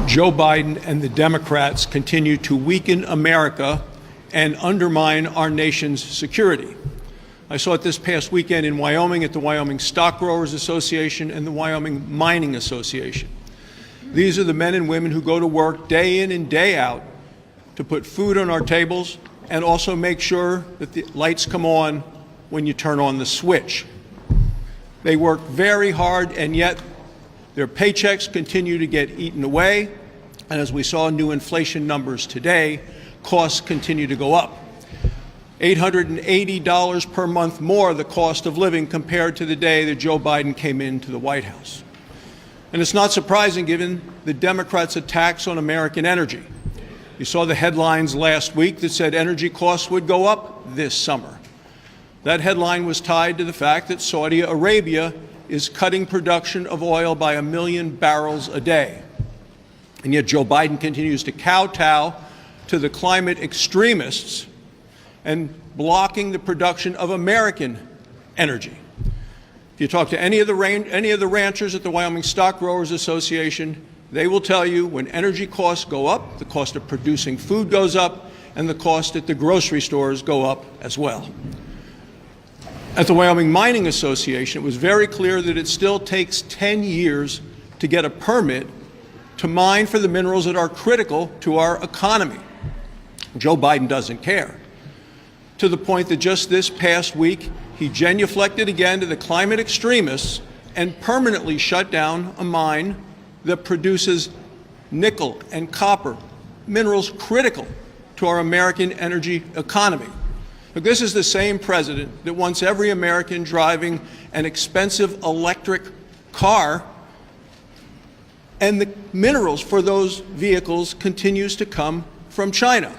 Joe Biden and the Democrats continue to weaken America and undermine our nation's security. I saw it this past weekend in Wyoming at the Wyoming Stock Growers Association and the Wyoming Mining Association. These are the men and women who go to work day in and day out to put food on our tables and also make sure that the lights come on when you turn on the switch. They work very hard, and yet their paychecks continue to get eaten away. And as we saw new inflation numbers today, costs continue to go up. $880 per month more the cost of living compared to the day that Joe Biden came into the White House. And it's not surprising given the Democrats' attacks on American energy. You saw the headlines last week that said energy costs would go up this summer. That headline was tied to the fact that Saudi Arabia is cutting production of oil by 1 million barrels a day. And yet Joe Biden continues to kowtow to the climate extremists and blocking the production of American energy. If you talk to any of the ranchers at the Wyoming Stock Growers Association, they will tell you when energy costs go up, the cost of producing food goes up, and the cost at the grocery stores go up as well. At the Wyoming Mining Association, it was very clear that it still takes 10 years to get a permit to mine for the minerals that are critical to our economy. Joe Biden doesn't care, to the point that just this past week, he genuflected again to the climate extremists and permanently shut down a mine that produces nickel and copper, minerals critical to our American energy economy. Look, this is the same president that wants every American driving an expensive electric car, and the minerals for those vehicles continues to come from China.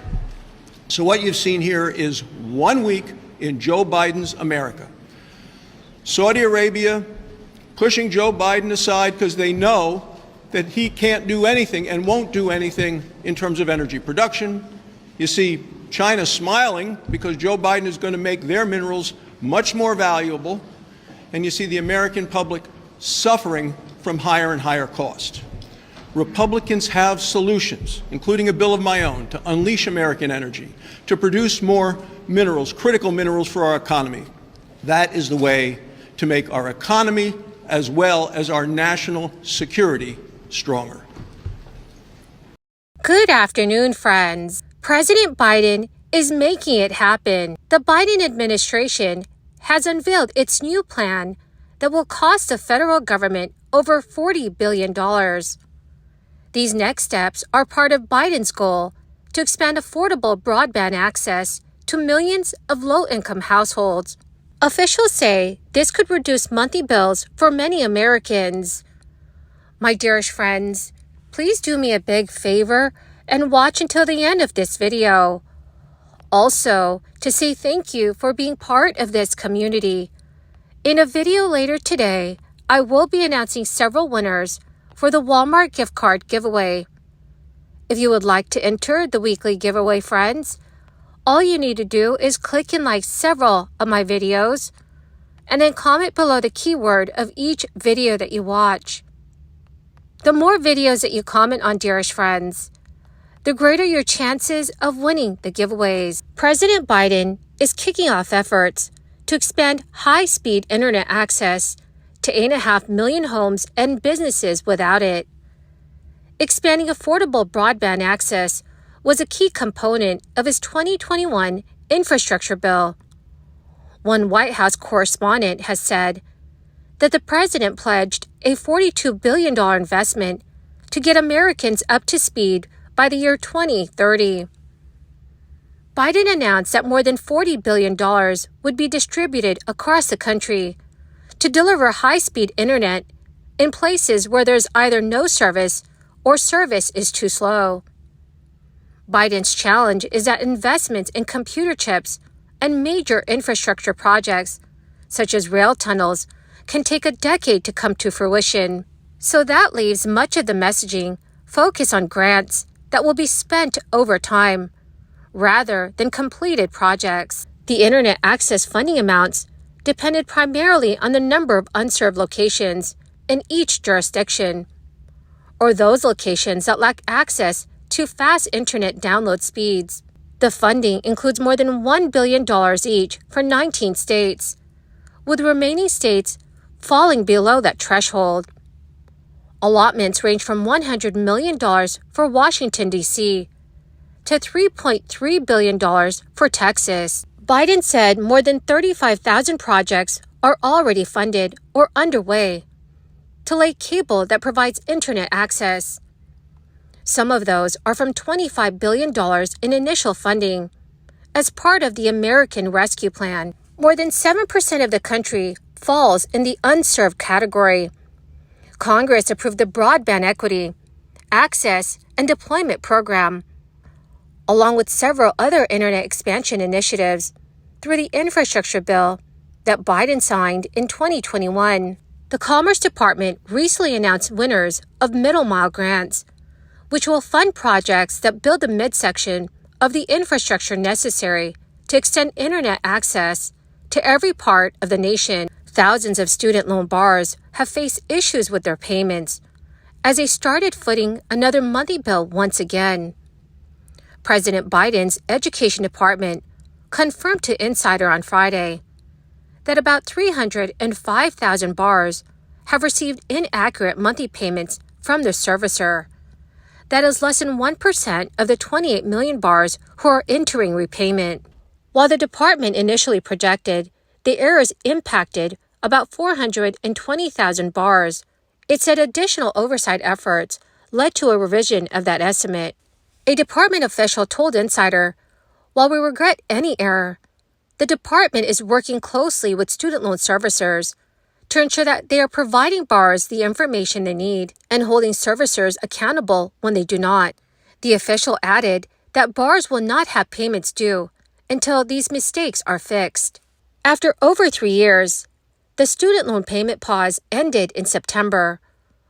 So what you've seen here is 1 week in Joe Biden's America. Saudi Arabia pushing Joe Biden aside because they know that he can't do anything and won't do anything in terms of energy production. You see China smiling because Joe Biden is going to make their minerals much more valuable. And you see the American public suffering from higher and higher costs. Republicans have solutions, including a bill of my own, to unleash American energy, to produce more minerals, critical minerals for our economy. That is the way to make our economy as well as our national security stronger. Good afternoon, friends. President Biden is making it happen. The Biden administration has unveiled its new plan that will cost the federal government over $40 billion. These next steps are part of Biden's goal to expand affordable broadband access to millions of low-income households. Officials say this could reduce monthly bills for many Americans. My dearest friends, please do me a big favor and watch until the end of this video. Also, to say thank you for being part of this community. In a video later today, I will be announcing several winners for the Walmart gift card giveaway. If you would like to enter the weekly giveaway, friends, all you need to do is click and like several of my videos and then comment below the keyword of each video that you watch. The more videos that you comment on, dearest friends, the greater your chances of winning the giveaways. President Biden is kicking off efforts to expand high-speed internet access to 8.5 million homes and businesses without it. Expanding affordable broadband access was a key component of his 2021 infrastructure bill. One White House correspondent has said that the president pledged a $42 billion investment to get Americans up to speed by the year 2030. Biden announced that more than $40 billion would be distributed across the country to deliver high-speed internet in places where there's either no service or service is too slow. Biden's challenge is that investments in computer chips and major infrastructure projects, such as rail tunnels, can take a decade to come to fruition. So that leaves much of the messaging focused on grants that will be spent over time, rather than completed projects. The internet access funding amounts depended primarily on the number of unserved locations in each jurisdiction. or those locations that lack access to fast internet download speeds. The funding includes more than $1 billion each for 19 states, with remaining states falling below that threshold. Allotments range from $100 million for Washington, D.C., to $3.3 billion for Texas. Biden said more than 35,000 projects are already funded or underway to lay cable that provides internet access. Some of those are from $25 billion in initial funding as part of the American Rescue Plan. More than 7% of the country falls in the unserved category. Congress approved the Broadband Equity, Access, and Deployment Program, along with several other internet expansion initiatives through the infrastructure bill that Biden signed in 2021. The Commerce Department recently announced winners of Middle Mile grants, which will fund projects that build the midsection of the infrastructure necessary to extend internet access to every part of the nation. Thousands of student loan borrowers have faced issues with their payments as they started footing another monthly bill once again. President Biden's Education Department confirmed to Insider on Friday that about 305,000 borrowers have received inaccurate monthly payments from their servicer. That is less than 1% of the 28 million borrowers who are entering repayment. While the department initially projected the errors impacted about 420,000 borrowers, it said additional oversight efforts led to a revision of that estimate. A department official told Insider, "While we regret any error, the department is working closely with student loan servicers to ensure that they are providing borrowers the information they need and holding servicers accountable when they do not." The official added that borrowers will not have payments due until these mistakes are fixed. After over 3 years, the student loan payment pause ended in September,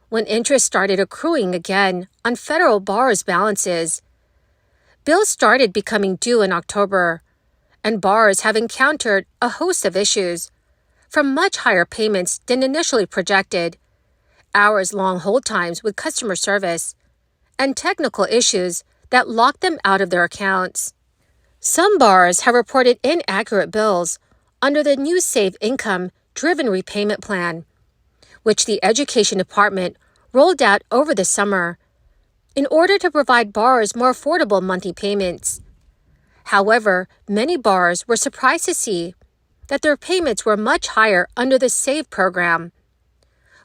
when interest started accruing again on federal borrowers' balances. Bills started becoming due in October, and borrowers have encountered a host of issues, from much higher payments than initially projected, hours-long hold times with customer service, and technical issues that lock them out of their accounts. Some borrowers have reported inaccurate bills under the new Save Income-driven repayment plan, which the Education Department rolled out over the summer in order to provide borrowers more affordable monthly payments. However, many borrowers were surprised to see that their payments were much higher under the SAVE program.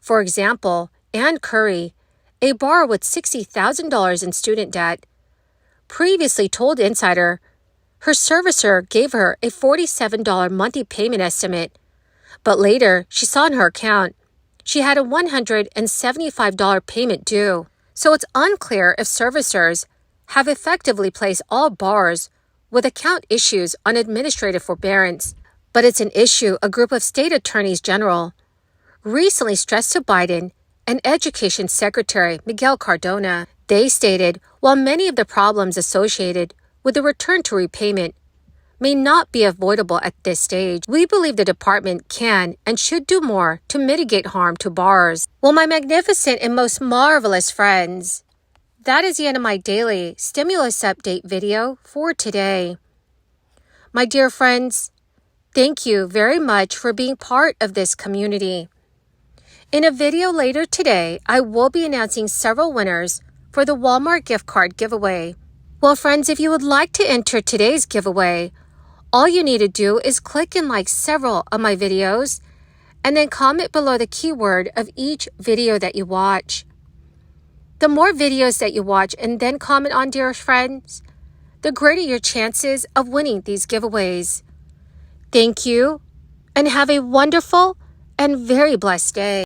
For example, Ann Curry, a borrower with $60,000 in student debt, previously told Insider her servicer gave her a $47 monthly payment estimate, but later she saw in her account she had a $175 payment due. So it's unclear if servicers have effectively placed all borrowers with account issues on administrative forbearance. But it's an issue a group of state attorneys general recently stressed to Biden and Education Secretary Miguel Cardona. They stated while many of the problems associated with the return to repayment may not be avoidable at this stage, we believe the department can and should do more to mitigate harm to borrowers. Well, my magnificent and most marvelous friends, that is the end of my daily stimulus update video for today. My dear friends, thank you very much for being part of this community. In a video later today, I will be announcing several winners for the Walmart gift card giveaway. Well, friends, if you would like to enter today's giveaway, all you need to do is click and like several of my videos and then comment below the keyword of each video that you watch. The more videos that you watch and then comment on, dear friends, the greater your chances of winning these giveaways. Thank you, and have a wonderful and very blessed day.